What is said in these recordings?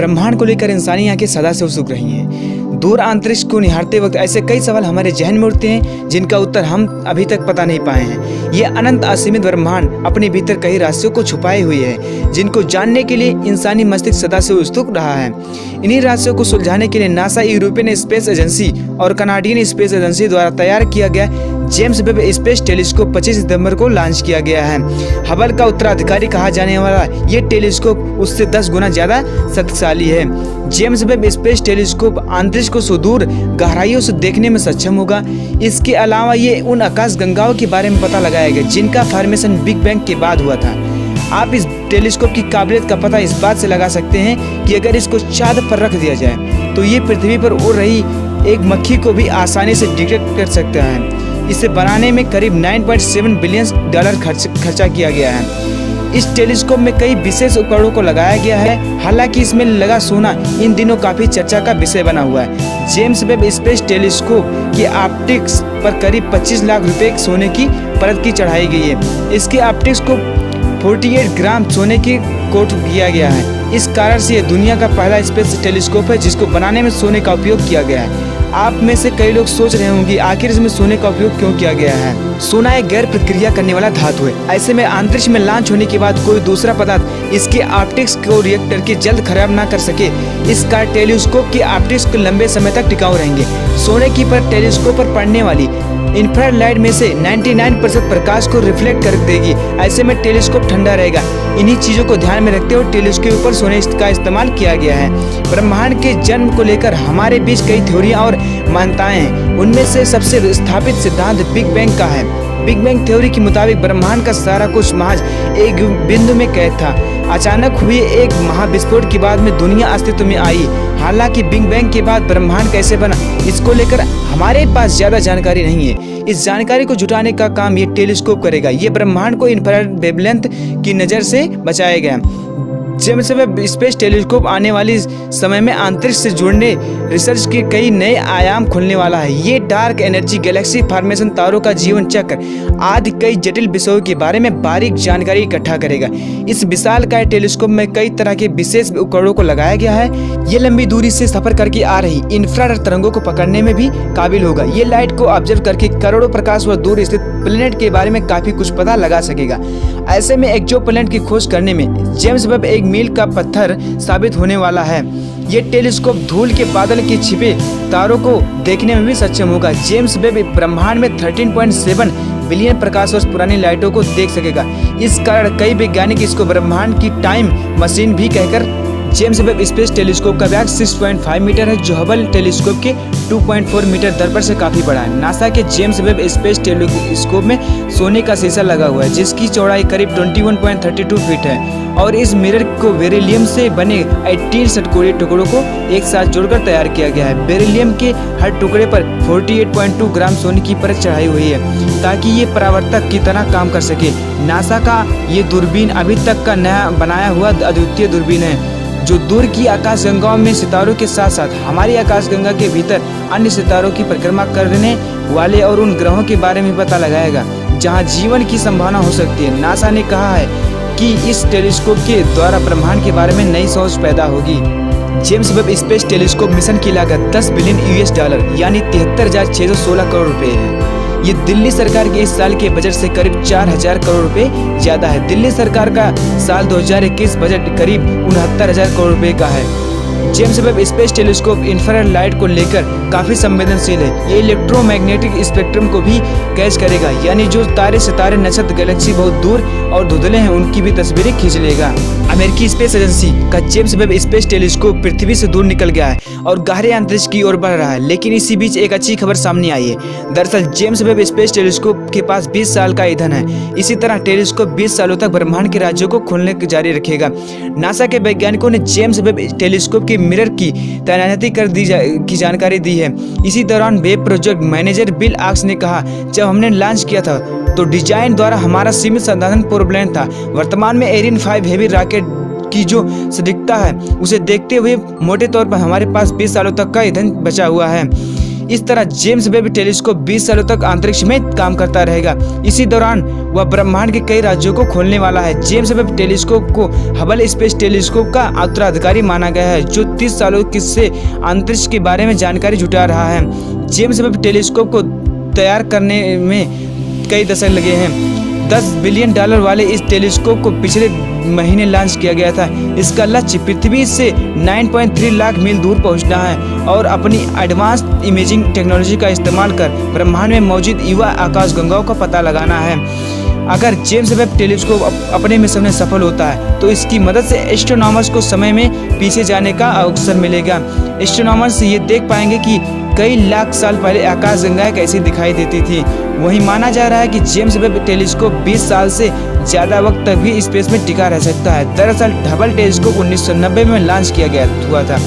ब्रह्मांड को लेकर इंसानी आंखें सदा से उत्सुक रही हैं। दूर अंतरिक्ष को निहारते वक्त ऐसे कई सवाल हमारे जहन में उठते हैं जिनका उत्तर हम अभी तक पता नहीं पाए हैं। ये अनंत असीमित ब्रह्मांड अपने भीतर कई रहस्यों को छुपाए हुए है, जिनको जानने के लिए इंसानी मस्तिष्क सदा से उत्सुक रहा है। इन्हीं रहस्यों को सुलझाने के लिए नासा, यूरोपियन स्पेस एजेंसी और कनाडियन स्पेस एजेंसी द्वारा तैयार किया गया जेम्स वेब स्पेस टेलीस्कोप 25 सितंबर को लॉन्च किया गया है। हबल का उत्तराधिकारी कहा जाने वाला ये टेलीस्कोप उससे 10 गुना ज्यादा शक्तिशाली है। जेम्स वेब स्पेस टेलीस्कोप अंतरिक्ष को सुदूर गहराइयों से देखने में सक्षम होगा। इसके अलावा ये उन आकाश गंगाओं के बारे में पता लगाएगा जिनका फॉर्मेशन बिग बैंग के बाद हुआ था। आप इस टेलीस्कोप की काबिलियत का पता इस बात से लगा सकते हैं कि अगर इसको चांद पर रख दिया जाए तो ये पृथ्वी पर उड़ रही एक मक्खी को भी आसानी से डिटेक्ट कर सकता है। इसे बनाने में करीब 9.7 बिलियन डॉलर खर्चा किया गया है। इस टेलीस्कोप में कई विशेष उपकरणों को लगाया गया है। हालांकि इसमें लगा सोना इन दिनों काफी चर्चा का विषय बना हुआ है। जेम्स वेब स्पेस टेलीस्कोप की ऑप्टिक्स पर करीब 25 लाख रुपए सोने की परत की चढ़ाई गई है। इसके ऑप्टिक्स को 48 ग्राम सोने की कोट किया गया है। इस कारण से यह दुनिया का पहला स्पेस टेलीस्कोप है जिसको बनाने में सोने का उपयोग किया गया है। आप में से कई लोग सोच रहे होंगे आखिर इसमें सोने का उपयोग क्यों किया गया है। सोना एक गैर प्रतिक्रिया करने वाला धातु है। ऐसे में अंतरिक्ष में लॉन्च होने के बाद कोई दूसरा पदार्थ इसके ऑप्टिक्स को रिएक्टर के जल्द खराब ना कर सके। इस कारण टेलीस्कोप की ऑप्टिक्स लंबे समय तक टिकाऊ रहेंगे। सोने की परत टेलीस्कोप पर पड़ने वाली इंफ्रारेड लाइट में से 99% प्रकाश को रिफ्लेक्ट कर देगी। ऐसे में टेलीस्कोप ठंडा रहेगा। इन्हीं चीजों को ध्यान में रखते हुए टेलीस्कोप पर सोने का इस्तेमाल किया गया है। ब्रह्मांड के जन्म को लेकर हमारे बीच कई थ्योरियां और मान्यताएं हैं। उनमें से सबसे स्थापित सिद्धांत बिग बैंग का है। बिग बैंग थ्योरी के मुताबिक ब्रह्मांड का सारा कुछ महज एक बिंदु में कैद था। अचानक हुए एक महाविस्फोट के बाद में दुनिया अस्तित्व में आई। हालांकि बिग बैंग के बाद ब्रह्मांड कैसे बना इसको लेकर हमारे पास ज्यादा जानकारी नहीं है। इस जानकारी को जुटाने का काम ये टेलीस्कोप करेगा। ये ब्रह्मांड को इंफ्रारेड वेवलेंथ की नज़र से बचाएगा। जेम्स वेब स्पेस टेलीस्कोप आने वाली समय में अंतरिक्ष से जुड़ने रिसर्च के कई नए आयाम खुलने वाला है। ये डार्क एनर्जी, गैलेक्सी फॉर्मेशन, तारों का जीवन चक्र आदि कई जटिल विषयों के बारे में बारीक जानकारी इकट्ठा करेगा। इस विशालकाय टेलीस्कोप में कई तरह के विशेष उपकरणों को लगाया गया है। ये लंबी दूरी से सफर करके आ रही इंफ्रारेड तरंगों को पकड़ने में भी काबिल होगा। ये लाइट को ऑब्जर्व करके करोड़ों प्रकाश वर्ष दूर स्थित प्लेनेट के बारे में काफी कुछ पता लगा सकेगा। ऐसे में एक्सोप्लैनेट की खोज करने में जेम्स वेब एक मील का पत्थर साबित होने वाला है। ये टेलीस्कोप धूल के बादल के छिपे तारों को देखने में भी सक्षम होगा। जेम्स वेब ब्रह्मांड में 13.7 बिलियन प्रकाश वर्ष पुरानी लाइटों को देख सकेगा। इस कारण कई वैज्ञानिक इसको ब्रह्मांड की टाइम मशीन भी कहकर। जेम्स वेब स्पेस टेलीस्कोप का व्यास 6.5 मीटर है, जो हबल टेलीस्कोप के 2.4 मीटर दर्पण से काफी बड़ा है। नासा के जेम्स वेब स्पेस टेलीस्कोप में सोने का शीशा लगा हुआ है जिसकी चौड़ाई करीब 21.32 फीट है और इस मिरर को बेरिलियम से बने 18 षटकोणीय टुकड़ों को एक साथ जोड़कर तैयार किया गया है। बेरिलियम के हर टुकड़े पर 48.2 ग्राम सोने की परत चढ़ाई हुई है ताकि ये परावर्तक की तरह काम कर सके। नासा का ये दूरबीन अभी तक का नया बनाया हुआ अद्वितीय दूरबीन है जो दूर की आकाश गंगाओं में सितारों के साथ साथ हमारी आकाश गंगा के भीतर अन्य सितारों की परिक्रमा करने वाले और उन ग्रहों के बारे में पता लगाएगा जहां जीवन की संभावना हो सकती है। नासा ने कहा है कि इस टेलीस्कोप के द्वारा ब्रह्मांड के बारे में नई सोच पैदा होगी। James Webb space telescope mission की लागत 10 बिलियन US डॉलर यानी 73,616 करोड़ रुपए है। ये दिल्ली सरकार के इस साल के बजट से करीब 4,000 करोड़ रुपए ज्यादा है। दिल्ली सरकार का साल 2021 बजट करीब 69,000 करोड़ रुपए का है। James Webb space telescope infrared light को लेकर काफी संवेदनशील है। ये इलेक्ट्रोमैग्नेटिक स्पेक्ट्रम को भी कैच करेगा, यानी जो तारे, सितारे, नक्षत्र, गैलेक्सी बहुत दूर और धुंधले हैं उनकी भी तस्वीरें खींच लेगा। अमेरिकी स्पेस एजेंसी का जेम्स वेब स्पेस टेलीस्कोप पृथ्वी से दूर निकल गया है और गहरे अंतरिक्ष की ओर बढ़ रहा है। लेकिन इसी बीच एक अच्छी खबर सामने आई है। दरअसल जेम्स वेब स्पेस टेलीस्कोप के पास 20 साल का ईंधन है। इसी तरह टेलीस्कोप 20 सालों तक ब्रह्मांड के राज्यों को खोलने जारी रखेगा। नासा के वैज्ञानिकों ने जेम्स वेब टेलीस्कोप के मिरर की तैनाती की जानकारी दी है। इसी दौरान वेब प्रोजेक्ट मैनेजर बिल आक्स ने कहा, जब हमने लॉन्च किया था तो डिजाइन द्वारा हमारा सीमित संसाधन प्रोब्लेम था। वर्तमान में एरियन 5 हेवी रॉकेट की जो सटीकता है उसे देखते हुए मोटे तौर पर हमारे पास 20 सालों तक का ईंधन बचा हुआ है। इस तरह जेम्स वेब टेलीस्कोप 20 सालों तक अंतरिक्ष में काम करता रहेगा। इसी दौरान वह ब्रह्मांड के कई राज्यों को खोलने वाला है। जेम्स वेब टेलीस्कोप को हबल स्पेस टेलीस्कोप का उत्तराधिकारी माना गया है, जो 30 सालों से अंतरिक्ष के बारे में जानकारी जुटा रहा है। जेम्स वेब टेलीस्कोप को तैयार करने में कई दशक लगे हैं। $10 बिलियन वाले इस टेलीस्कोप को पिछले महीने लॉन्च किया गया था। इसका लक्ष्य पृथ्वी से 9.3 लाख मील दूर पहुंचना है और अपनी एडवांस इमेजिंग टेक्नोलॉजी का इस्तेमाल कर ब्रह्मांड में मौजूद युवा आकाशगंगाओं का पता लगाना है। अगर जेम्स वेब टेलीस्कोप अपने मिशन में सफल होता है तो इसकी मदद से एस्ट्रोनॉमर्स को समय में पीछे जाने का अवसर मिलेगा। एस्ट्रोनॉमर्स ये देख पाएंगे कि कई लाख साल पहले आकाशगंगाएं कैसी दिखाई देती थी। वहीं माना जा रहा है कि जेम्स वेब टेलीस्कोप 20 साल से ज़्यादा वक्त तक भी स्पेस में टिका रह सकता है। दरअसल हबल टेलीस्कोप 1990 में लॉन्च किया हुआ था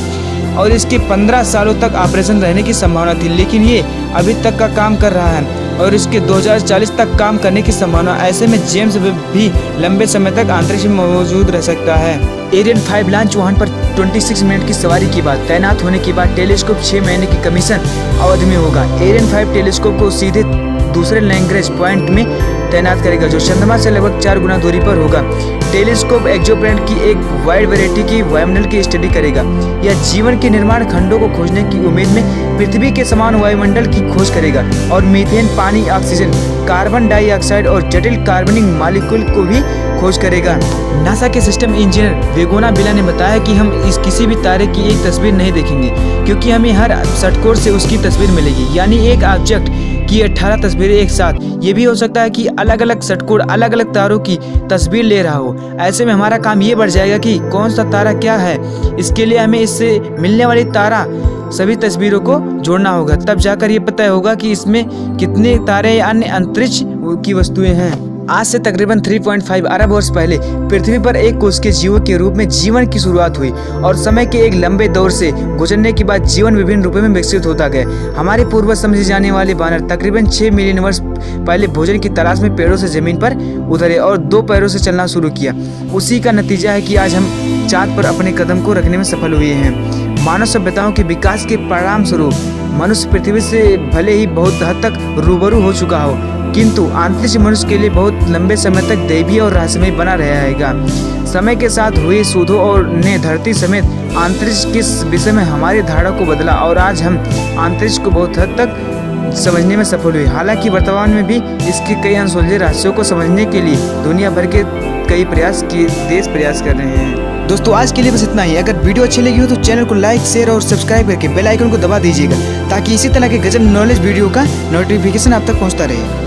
और इसके 15 सालों तक ऑपरेशन रहने की संभावना थी, लेकिन ये अभी तक का काम कर रहा है और इसके 2040 तक काम करने की संभावना। ऐसे में जेम्स वेब भी लंबे समय तक अंतरिक्ष में मौजूद रह सकता है। एरियन 5 लॉन्च वाहन पर 26 मिनट की सवारी के बाद तैनात होने के बाद टेलीस्कोप 6 महीने की कमीशन अवधि में होगा। एरियन 5 टेलीस्कोप को सीधे दूसरे लैग्रेंज पॉइंट में तैनात करेगा, जो चंद्रमा से लगभग 4 गुना दूरी पर होगा। टेलीस्कोप एक्सोप्लैनेट की एक वाइड वैरायटी की वायुमंडल की स्टडी करेगा। यह जीवन के निर्माण खंडों को खोजने की उम्मीद में पृथ्वी के समान वायुमंडल की खोज करेगा और मीथेन, पानी, ऑक्सीजन, कार्बन डाइऑक्साइड और जटिल कार्बनिक मॉलिक्यूल को भी खोज करेगा। नासा के सिस्टम इंजीनियर वेगोना बिला ने बताया कि हम इस किसी भी तारे की एक तस्वीर नहीं देखेंगे, क्योंकि हमें हर षटकोण से उसकी तस्वीर मिलेगी, यानी एक ऑब्जेक्ट की 18 तस्वीरें एक साथ। ये भी हो सकता है कि अलग अलग षटकोण अलग अलग तारों की तस्वीर ले रहा हो। ऐसे में हमारा काम ये बढ़ जाएगा कि कौन सा तारा क्या है। इसके लिए हमें इससे मिलने वाली तारा सभी तस्वीरों को जोड़ना होगा, तब जाकर ये पता होगा कि इसमें कितने तारे या अन्य अंतरिक्ष की वस्तुएं हैं। आज से तकरीबन 3.5 अरब वर्ष पहले पृथ्वी पर एक कोष के जीवों के रूप में जीवन की शुरुआत हुई और समय के एक लंबे दौर से गुजरने के बाद जीवन विभिन्न रूपों में विकसित होता गया। हमारे पूर्वज समझे जाने वाले बानर तकरीबन 6 मिलियन वर्ष पहले भोजन की तलाश में पेड़ों से जमीन पर उतरे और 2 पैरों से चलना शुरू किया। उसी का नतीजा है कि आज हम चाँद पर अपने कदम को रखने में सफल हुए हैं। मानव सभ्यताओं के विकास के परिणाम स्वरूप मनुष्य पृथ्वी से भले ही बहुत हद तक रूबरू हो चुका हो, किंतु अंतरिक्ष मनुष्य के लिए बहुत लंबे समय तक दैवीय और रहस्यमय बना रहेगा। समय के साथ हुए शोधों और ने धरती समेत अंतरिक्ष के विषय में हमारी धारणा को बदला और आज हम अंतरिक्ष को बहुत हद तक समझने में सफल हुए। हालांकि वर्तमान में भी इसके कई अनसुलझे रहस्यों को समझने के लिए दुनिया भर के कई देश प्रयास कर रहे हैं। दोस्तों आज के लिए बस इतना ही। अगर वीडियो अच्छी लगी हो तो चैनल को लाइक, शेयर और सब्सक्राइब करके बेल आइकन को दबा दीजिएगा, ताकि इसी तरह के गजब नॉलेज वीडियो का नोटिफिकेशन आप तक पहुंचता रहे।